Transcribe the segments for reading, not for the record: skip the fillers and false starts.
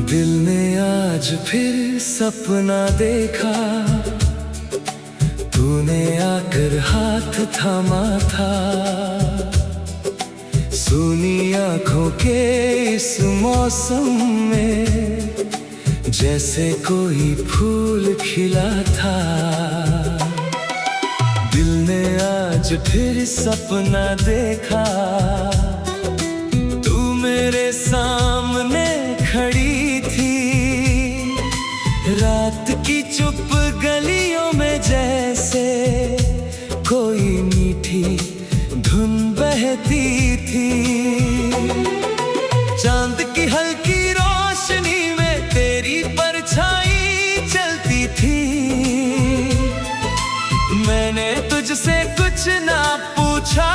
दिल ने आज फिर सपना देखा, तूने आकर हाथ थामा था। सूनी आंखों के इस मौसम में जैसे कोई फूल खिला था। दिल ने आज फिर सपना देखा, तू मेरे सामने खड़ी थी। रात की चुप गलियों में जैसे कोई मीठी धुन बहती थी। चांद की हल्की रोशनी में तेरी परछाई चलती थी। मैंने तुझसे कुछ ना पूछा,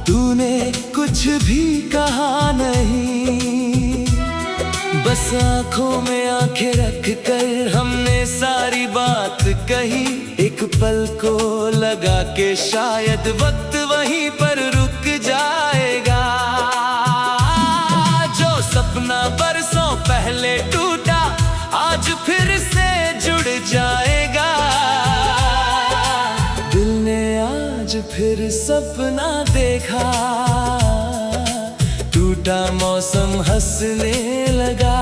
तूने कुछ भी कहा नहीं। बस आंखों में आंखें रख कर हमने सारी बात कही। एक पल को लगा के शायद वक्त वहीं पर रुक जाएगा। जो सपना बरसों पहले टूटा आज फिर से जुड़ जाएगा। दिल ने आज फिर सपना देखा, टूटा मौसम हंसने लगा।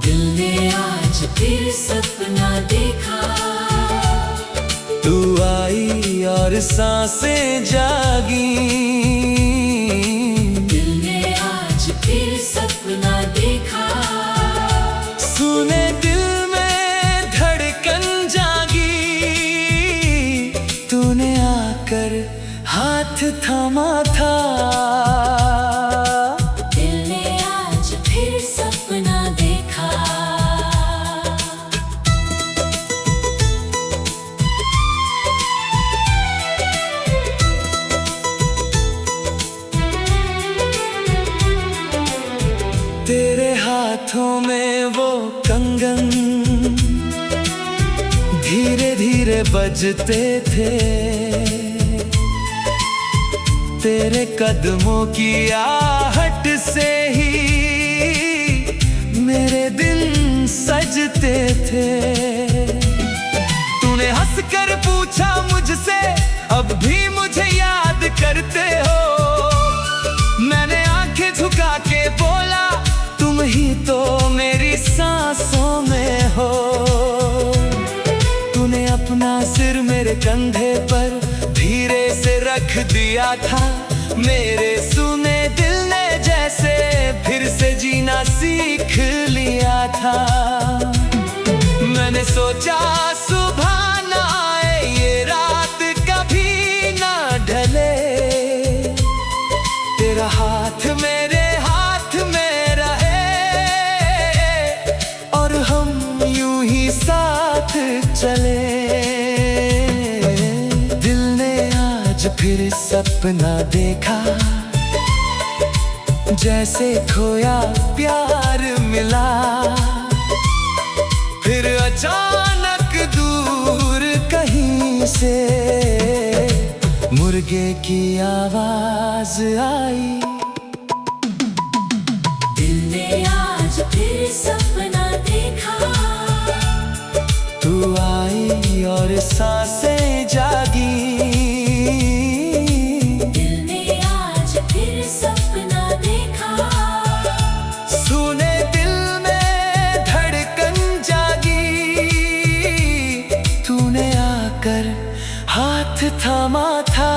दिल ने आज फिर सपना देखा, तू आई और सांसें जागी। दिल ने आज फिर सपना देखा, सुने दिल में धड़कन जागी। तूने आकर हाथ थामा था। दिल ने आज फिर सपना देखा। तेरे हाथों में वो कंगन धीरे धीरे बजते थे। तेरे कदमों की आहट से ही मेरे दिन सजते थे। तूने हंसकर पूछा मुझसे, अब भी मुझे याद करते हो? मैंने आंखें झुका के बोला, तुम ही तो मेरी सांसों में हो। तूने अपना सिर मेरे कंधे पर धीरे से रख दिया था। मेरे सुने दिल ने जैसे फिर से जीना सीख लिया था। मैंने सोचा सुबह ना आए, ये रात कभी ना ढले। तेरा हाथ मेरे हाथ में रहे और हम यूं ही साथ चले। फिर सपना देखा, जैसे खोया प्यार मिला। फिर अचानक दूर कहीं से मुर्गे की आवाज आई। दिल ने आज फिर सपना देखा, तू आई और सांसें जागी। हाथ थामा था।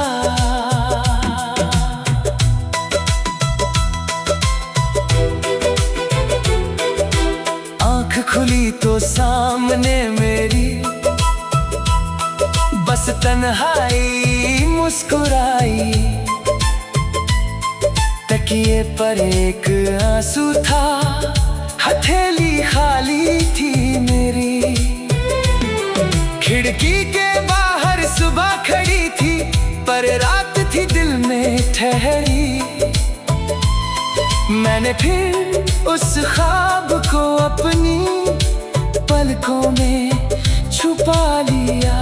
आंख खुली तो सामने मेरी पास तन्हाई मुस्कुराई, तकिए पर एक आंसू था, हथेली खाली थी मेरी। खिड़की के बाहर सुबह खड़ी थी, पर रात थी दिल में ठहरी। मैंने फिर उस ख्वाब को अपनी पलकों में छुपा लिया,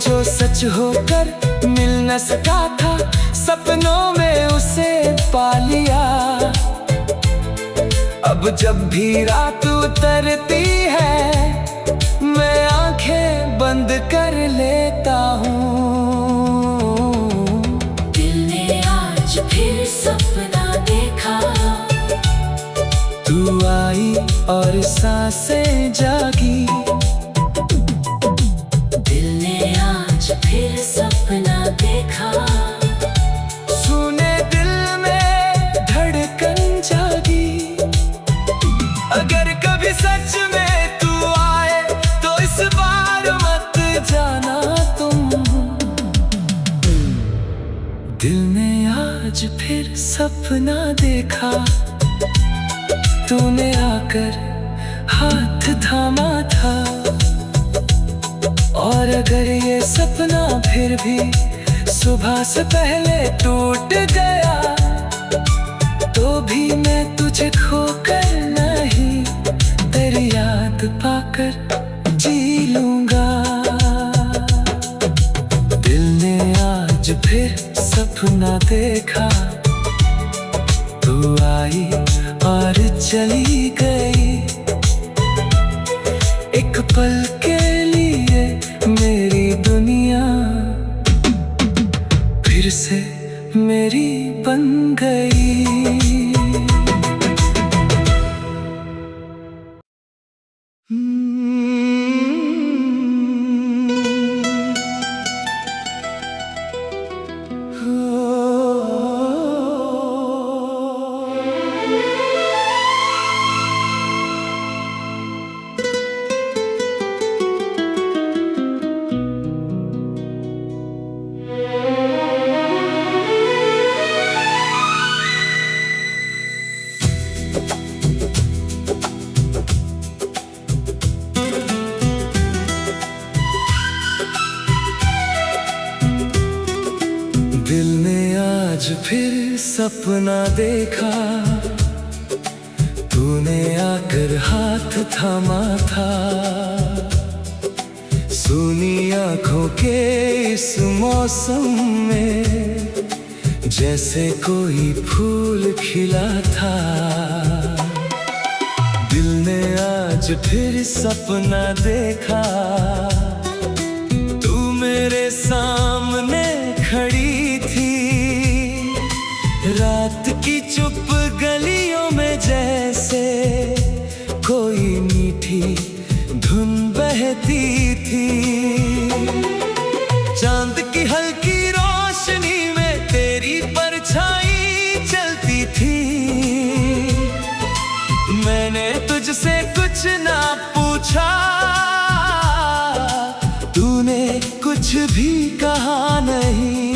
जो सच होकर मिल न सका था, सपनों में उसे पा लिया। अब जब भी रात उतरती है, मैं आंखें बंद कर लेता हूँ। दिल ने आज फिर सपना देखा, तू आई और सांसें जागी। दिल ने आज फिर सपना देखा, सुने दिल में धड़कन जागी। अगर कभी सच में तू आए, तो इस बार मत जाना तुम। दिल ने आज फिर सपना देखा, तूने आकर हाथ थामा था। और अगर ये सपना फिर भी सुबह से पहले टूट गया, तो भी मैं तुझे खोकर नहीं, तेरी याद पाकर जी लूंगा। दिल ने आज फिर सपना देखा, तू आई और चली गई। एक पल के लिए मेरी दुनिया फिर से मेरी बन गई। दिल ने आज फिर सपना देखा, तूने आकर हाथ थामा था। सूनी आंखों के इस मौसम में जैसे कोई फूल खिला था। दिल ने आज फिर सपना देखा, तू मेरे सामने खड़ी थी। रात की चुप गलियों में जैसे कोई मीठी धुन बहती थी। चांद की हल्की रोशनी में तेरी परछाई चलती थी। मैंने तुझसे कुछ ना पूछा, तूने कुछ भी कहा नहीं।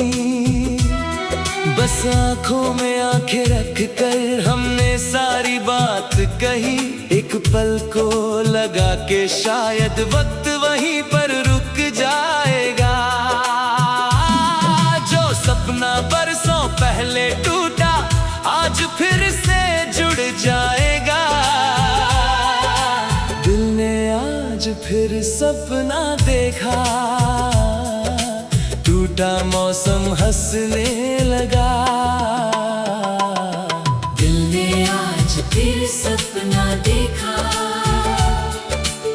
बस आंखों में आंखें रख कर हमने सारी बात कही। एक पल को लगा के शायद वक्त वहीं पर रुक जाएगा। जो सपना बरसों पहले टूटा, आज फिर से जुड़ जाएगा। दिल ने आज फिर सपना देखा, टूटा मौसम हंसने लगा। दिल ने आज फिर सपना देखा,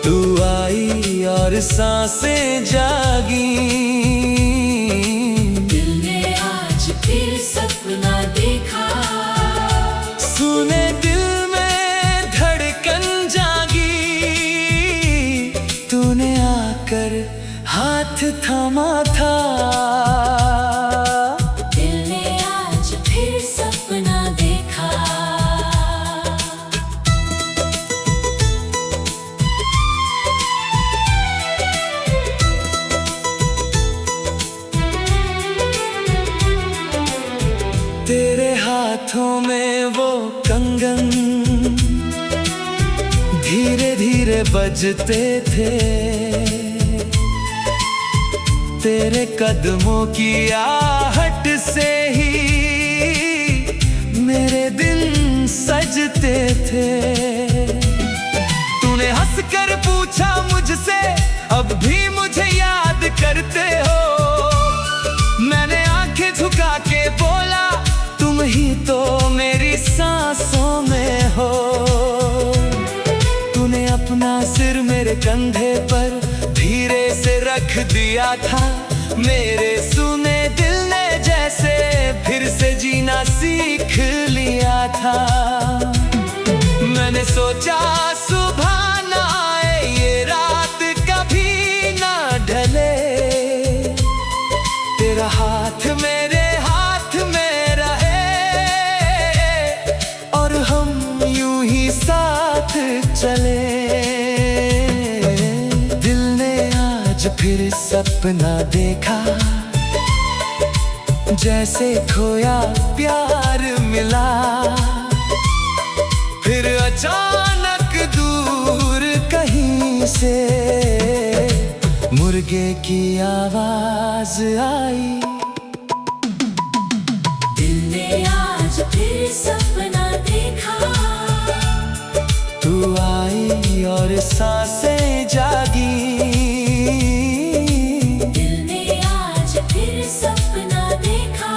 तू आई और सांसें जागी। दिल ने आज फिर सपना देखा, सुने दिल में धड़कन जागी। तूने आकर हाथ थामा था। दिल ने आज फिर सपना देखा। हाथों में वो कंगन धीरे धीरे बजते थे। तेरे कदमों की आहट से ही मेरे दिन सजते थे। तूने हंसकर पूछा मुझसे, अब भी मुझे याद करते हो? मैंने आंखें झुका के बोला, तुम ही तो मेरी सांसों में हो। तूने अपना सिर मेरे कंधे पर धीरे से रख दिया था। मेरे सुने दिल ने जैसे फिर से जीना सीख लिया था। मैंने सोचा सुबह ना आए, ये रात कभी ना ढले। तेरा हाथ मेरे हाथ में रहे और हम यूं ही साथ चले। दिल ने आज फिर सपना देखा, जैसे खोया प्यार मिला। फिर अचानक दूर कहीं से मुर्गे की आवाज आई। दिल ने आज फिर सपना देखा, तू आई और सांसें जागी। दिल ने आज फिर सपना देखा,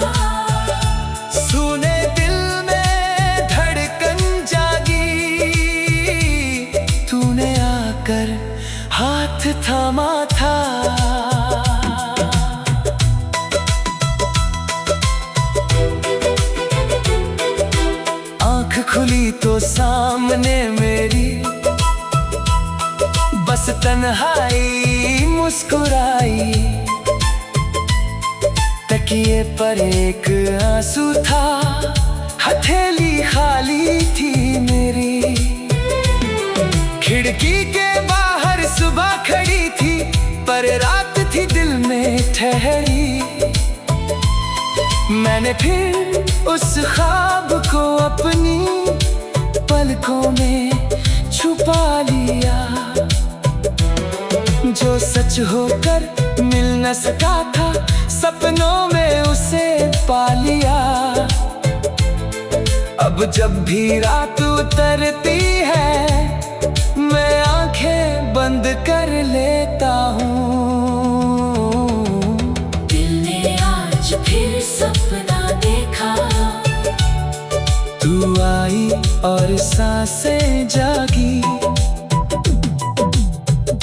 सुने दिल में धड़कन जागी। तूने आकर हाथ थामा था। आँख खुली तो सामने मेरी बस तन्हाई मुस्कुराई। तकिए पर एक आंसू था, हथेली खाली थी मेरी। खिड़की के बाहर सुबह खड़ी थी, पर रात थी दिल में ठहरी। मैंने फिर उस ख्वाब को अपनी पलकों में छुपा लिया। जो सच होकर मिल न सका था, सपनों में उसे पा लिया। अब जब भी रात उतरती है, मैं आंखें बंद कर लेता हूँ। दिल ने आज फिर सपना देखा, तू आई और सांसें जागी।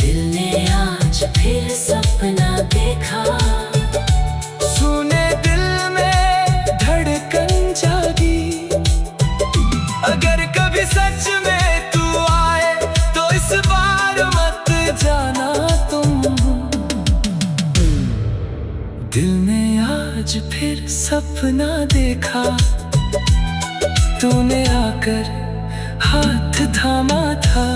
दिल ने आज फिर सपना देखा, सुने दिल में धड़कन जागी। अगर कभी सच में तू आए तो इस बार मत जाना तुम। दिल ने आज फिर सपना देखा, तूने आकर हाथ थामा था।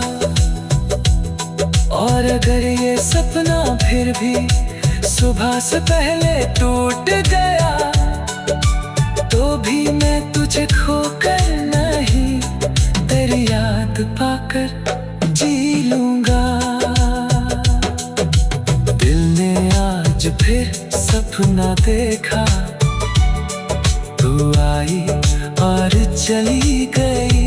और अगर ये सपना फिर भी सुबह से पहले टूट गया, तो भी मैं तुझे खोकर नहीं, तेरी याद पाकर जी लूंगा। दिल ने आज फिर सपना देखा, तू आई और चली गई।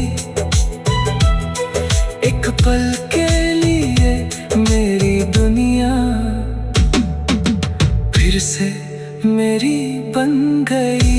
एक पल के लिए मेरी दुनिया फिर से मेरी बन गई।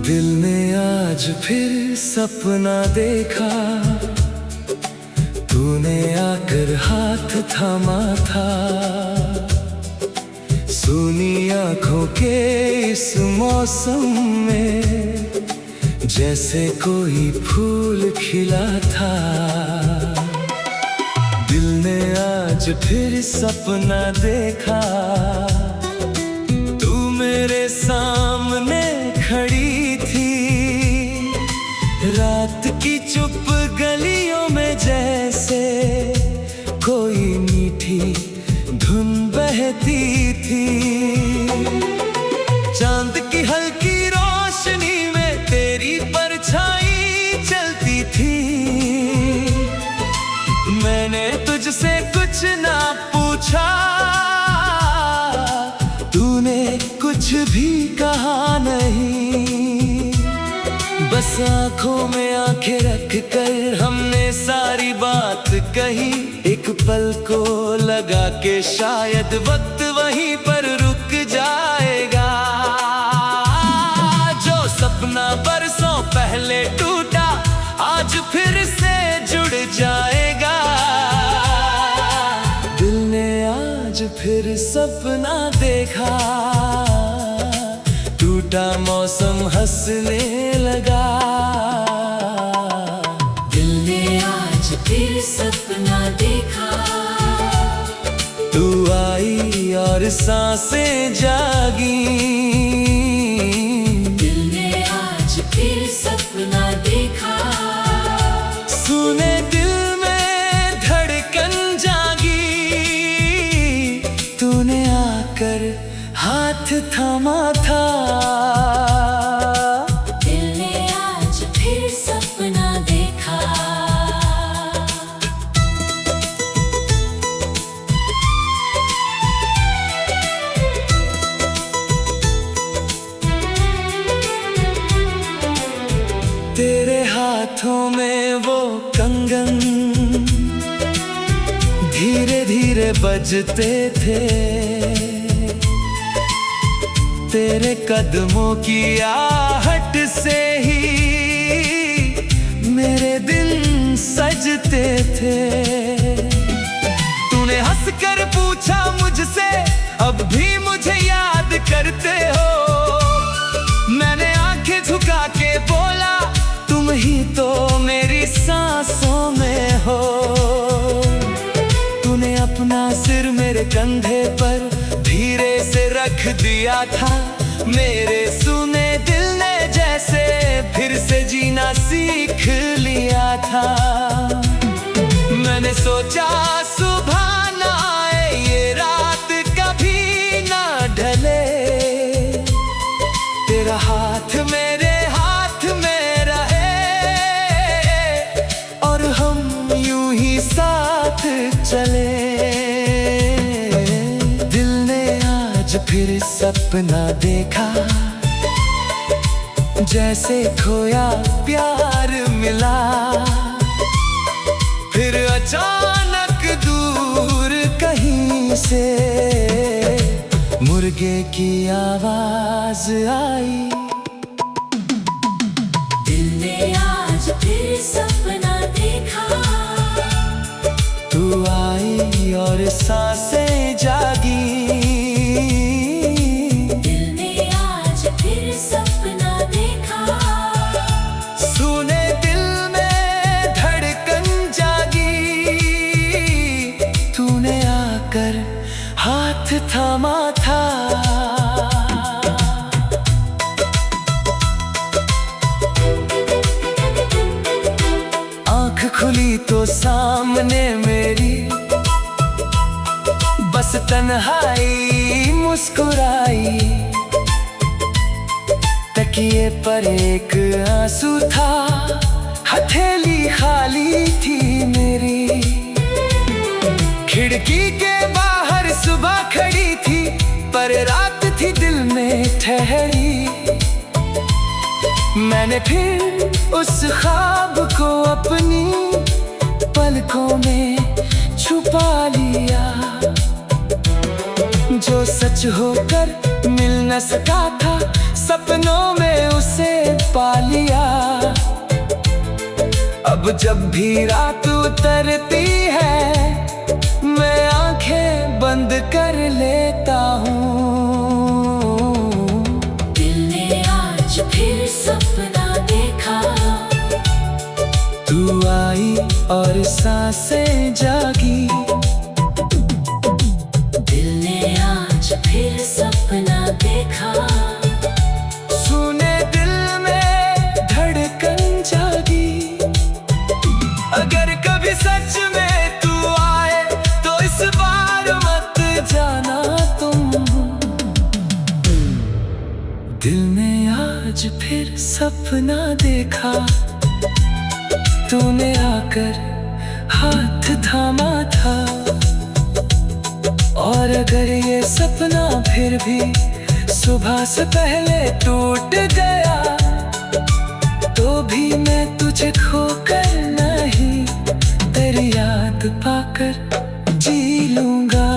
दिल ने आज फिर सपना देखा, तूने आकर हाथ थामा था, सूनी आंखों के इस मौसम में जैसे कोई फूल खिला था। दिल ने आज फिर सपना देखा, तू मेरे सामने खड़ी थी। रात की चुप गलियों में जैसे कोई मीठी धुन बहती थी। चांद की हल्की रोशनी में तेरी परछाई चलती थी। मैंने तुझसे कुछ ना पूछा, तूने कुछ भी कहा नहीं। बस आंखों में आंखें रख कर हमने सारी बात कही। एक पल को लगा के शायद वक्त वहीं पर रुक जाएगा। जो सपना बरसों पहले टूटा आज फिर से जुड़ जाएगा। दिल ने आज फिर सपना देखा, टूटा मौसम हंसने लगा। दिल ने आज फिर सपना देखा, तू आई और सांसें जागी। दिल ने आज फिर सपना देखा, सुने दिल में धड़कन जागी। तूने आकर हाथ थामा था। दिल ने आज फिर सपना देखा। तेरे हाथों में वो कंगन धीरे धीरे बजते थे। तेरे कदमों की आहट से ही मेरे दिन सजते थे। तूने हंसकर पूछा मुझसे, अब भी मुझे याद करते हो? मैंने आंखें झुका के बोला, तुम ही तो मेरी सांसों में हो। तूने अपना सिर मेरे कंधे पर धीरे से रख दिया था। मेरे सुने दिल ने जैसे फिर से जीना सीख लिया था। मैंने सोचा सुबह ना आए, ये रात कभी ना ढले। तेरा हाथ मेरे हाथ में रहे और हम यूं ही साथ चले। दिल ने आज फिर सपना देखा, जैसे खोया प्यार मिला। फिर अचानक दूर कहीं से मुर्गे की आवाज आई। दिल ने आज फिर सपना देखा, तू आई और सांसें जागी। दिल ने आज फिर सपना देखा, सुने दिल में धड़कन जागी। तूने आकर हाथ थामा था। आँख खुली तो सामने मेरी बस तन्हाई मुस्कुराई। तकिए पर एक आंसू था, हथेली खाली थी मेरी। खिड़की के बाहर सुबह खड़ी थी, पर रात थी दिल में ठहरी। मैंने फिर उस ख्वाब को अपनी पलकों में छुपा लिया। जो सच होकर मिल न सका था, सपनों में उसे पा लिया। अब जब भी रात उतरती है मैं आंखें बंद कर लेता हूँ। दिल ने आज फिर सपना देखा, तू आई और सांसें जागी। दिल ने आज फिर सपना देखा, सुने दिल में धड़कन जागी। अगर कभी सच में तू आए तो इस बार मत जाना तुम। दिल ने आज फिर सपना देखा, तूने आकर हाथ थामा था। और अगर ये सपना फिर भी सुबह से पहले टूट गया तो भी मैं तुझे खोकर नहीं तेरी याद पाकर जी लूंगा।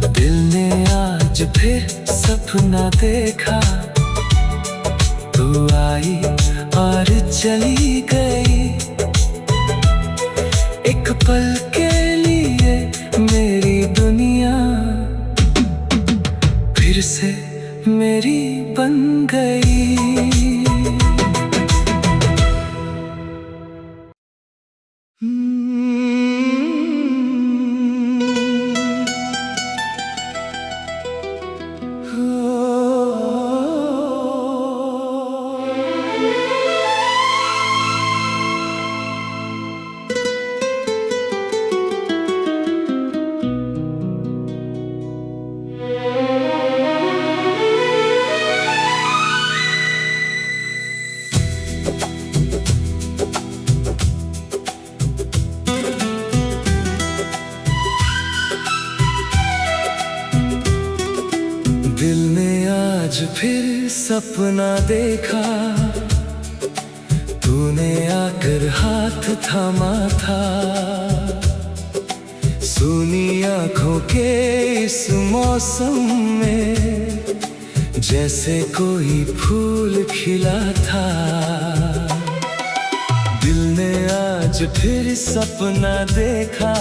दिल ने आज फिर सपना देखा, तू आई और चली गई। एक पल के लिए मेरी दुनिया फिर से मेरी बन गई। दिल ने आज फिर सपना देखा, तूने आकर हाथ थामा था। सुनी आंखों के इस मौसम में जैसे कोई फूल खिला था। दिल ने आज फिर सपना देखा,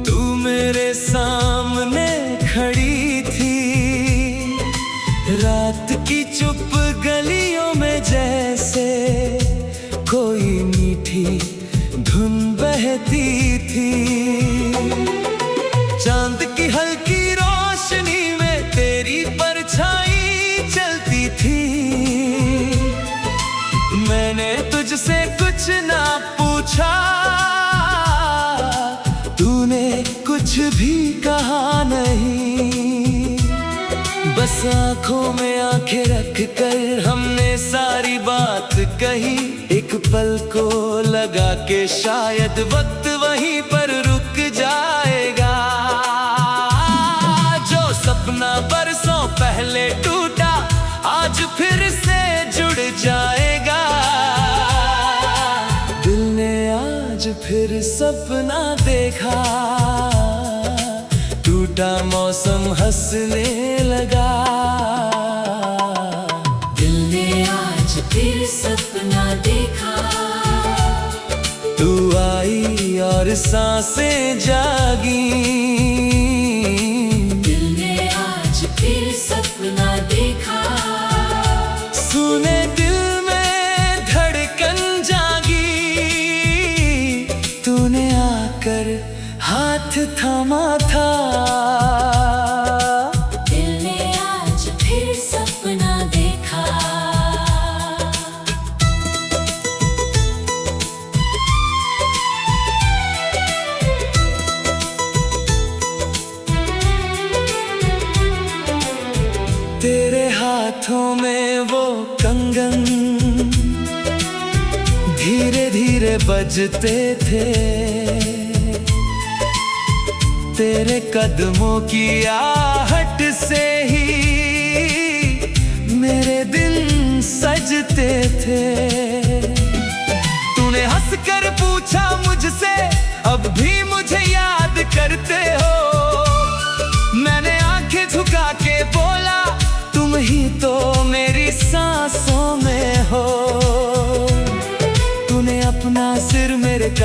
तू मेरे सामने खड़ी थी। रात की चुप गलियों में जैसे कोई मीठी धुन बहती थी। चांद की हल्की रोशनी में तेरी परछाई चलती थी। मैंने तुझसे कुछ ना पूछा, तूने कुछ भी कहा नहीं। बस आंखों में आंखें रख कर हमने सारी बात कही। एक पल को लगा के शायद वक्त वहीं पर रुक जाएगा। जो सपना बरसों पहले टूटा आज फिर से जुड़ जाएगा। दिल ने आज फिर सपना देखा, टूटा मौसम हंसने लगा। दिल ने आज फिर सपना देखा, तू आई और सांसें जागी। दिल ने आज फिर सपना देखा, सुने दिल में धड़कन जागी। तूने आकर हाथ थामा था। दिल ने आज फिर सपना देखा। तेरे हाथों में वो कंगन धीरे धीरे बजते थे। तेरे कदमों की आहट से ही मेरे दिन सजते थे। तूने हंसकर पूछा मुझसे, अब भी मुझे याद करते हो? मैंने आंखें झुका के बोला, तुम ही तो मेरी सांसों में हो।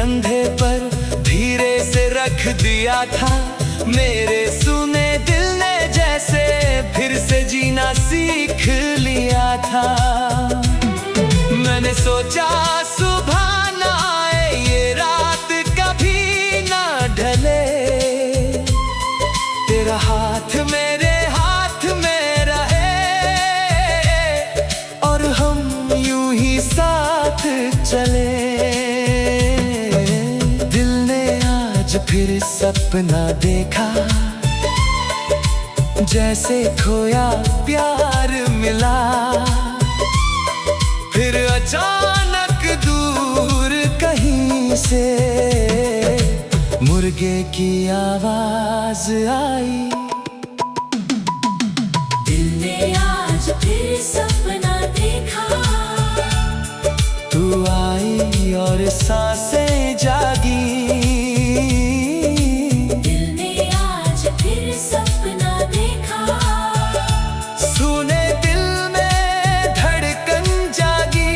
कंधे पर धीरे से रख दिया था। मेरे सुने दिल ने जैसे फिर से जीना सीख लिया था। मैंने सोचा सुबह न आए, ये रात कभी ना ढले। तेरा हाथ मेरे हाथ में रहे और हम यूं ही साथ चले। दिल ने आज फिर सपना देखा, जैसे खोया प्यार मिला। फिर अचानक दूर कहीं से मुर्गे की आवाज आई। दिल ने आज फिर सपना देखा, तू आई और सांसें जागी। दिल ने आज फिर सपना देखा, सुने दिल में धड़कन जागी।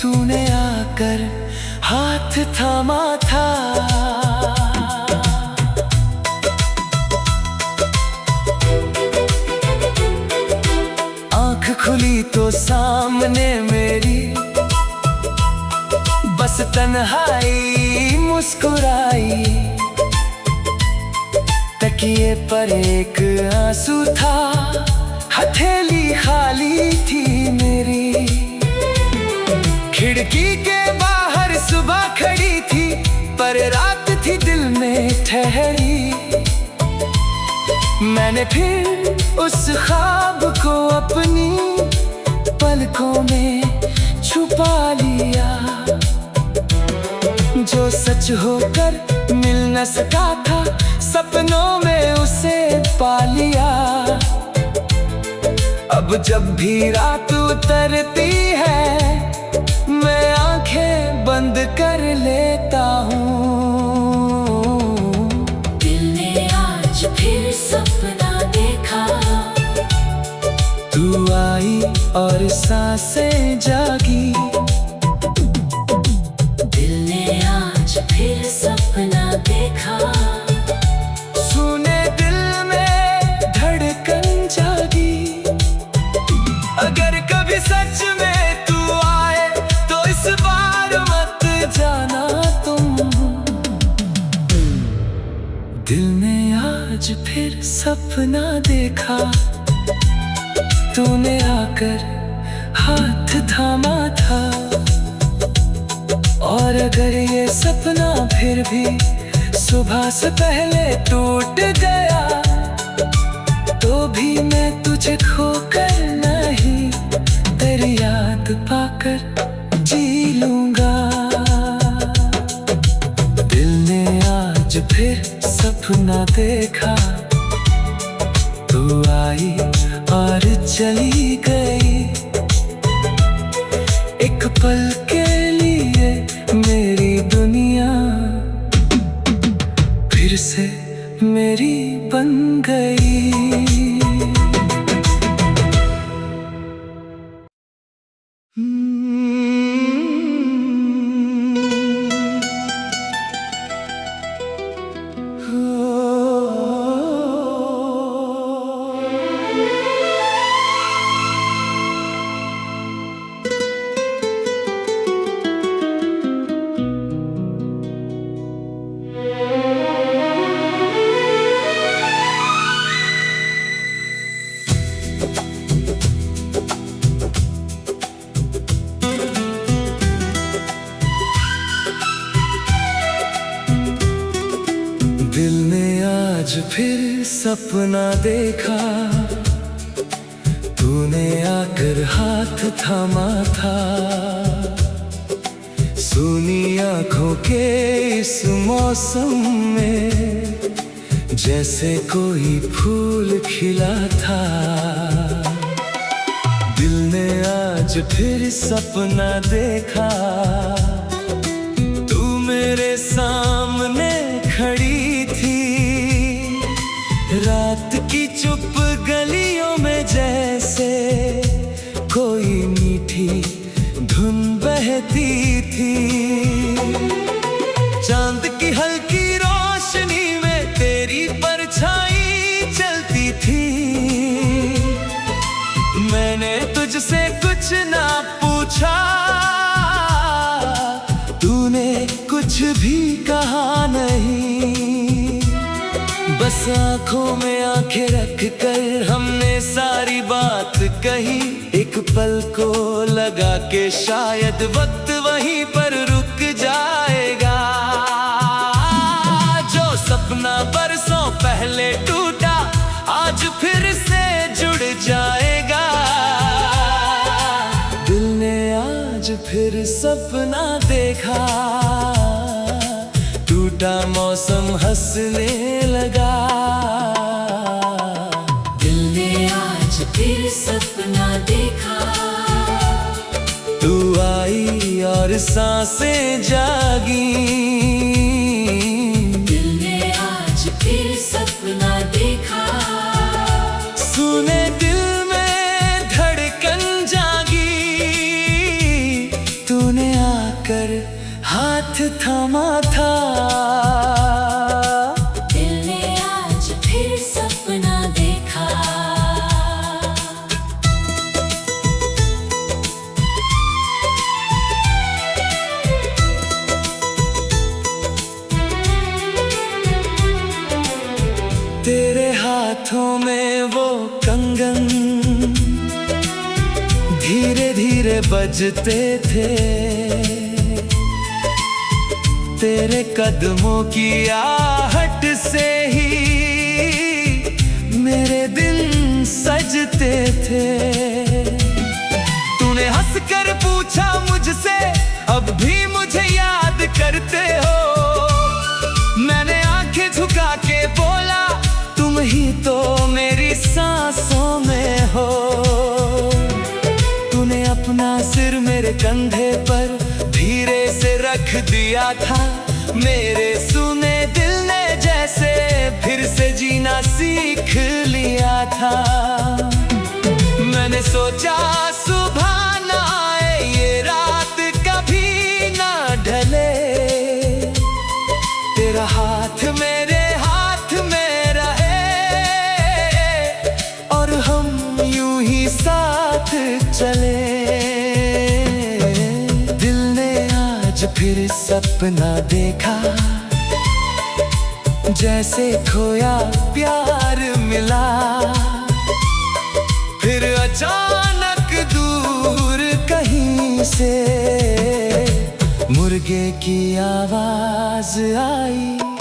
तूने आकर हाथ थामा था। आँख खुली तो सामने मेरी बस तन्हाई मुस्कुराई। तकिए पर एक आंसू था, हथेली खाली थी मेरी। खिड़की के बाहर सुबह खड़ी थी, पर रात थी दिल में ठहरी। मैंने फिर उस ख्वाब को अपनी पलकों में छुपा लिया। जो सच होकर मिल न सका था, सपनों में उसे पा लिया। अब जब भी रात उतरती है, मैं आंखें बंद कर लेता हूँ। दिल ने आज फिर सपना देखा, तू आई और सांसें जागी। दिल ने आज फिर सपना देखा, सुने दिल में धड़कन जागी। अगर कभी सच में तू आए तो इस बार मत जाना तुम। दिल ने आज फिर सपना देखा, तूने आकर हाथ थामा था। और अगर ये सपना फिर भी सुबह से पहले टूट गया, तो भी मैं तुझे खोकर नहीं, तेरी याद पाकर जी लूंगा। दिल ने आज फिर सपना देखा, तू आई और चली गई। एक पल के लिए मेरी दुनिया फिर से मेरी बन गई। दिल ने आज फिर सपना देखा, तूने आकर हाथ थामा था। सुनी आँखों के इस मौसम में जैसे कोई फूल खिला था। दिल ने आज फिर सपना देखा, तू मेरे सामने खड़ी थी। रात की चुप गलियों में जैसे कोई मीठी धुन बहती थी। चलती थी। मैंने तुझसे कुछ ना पूछा, तूने कुछ भी कहा नहीं। बस आंखों में आंखें रख कर हमने सारी बात कही। एक पल को लगा के शायद वक्त वहीं पर रुक जाएगा। जो सपना बरसों पहले टूटा आज फिर से जुड़ जाएगा। दिल ने आज फिर सपना देखा, टूटा मौसम हंसने लगा। दिल ने आज फिर सपना देखा, तू आई और सांसें जागी। दिल ने आज फिर सपना देखा, सुने दिल में धड़कन जागी। तूने आकर हाथ थामा था, दिल ने आज फिर सपना देखा। तेरे हाथों में वो कंगन धीरे धीरे बजते थे। तेरे कदमों की आहट से ही मेरे दिन सजते थे। तूने हंसकर पूछा मुझसे, अब भी मुझे याद करते हो? मैंने आंखें झुका के बोला, तुम ही तो मेरी सांसों में हो। तूने अपना सिर मेरे कंधे पर धीरे से रख दिया था। मेरे सुने दिल ने जैसे फिर से जीना सीख लिया था। मैंने सोचा सुबह ना आए, ये रात कभी ना ढले। तेरा हाथ मेरे हाथ में रहे और हम यूं ही साथ चले। फिर सपना देखा, जैसे खोया प्यार मिला। फिर अचानक दूर कहीं से मुर्गे की आवाज आई।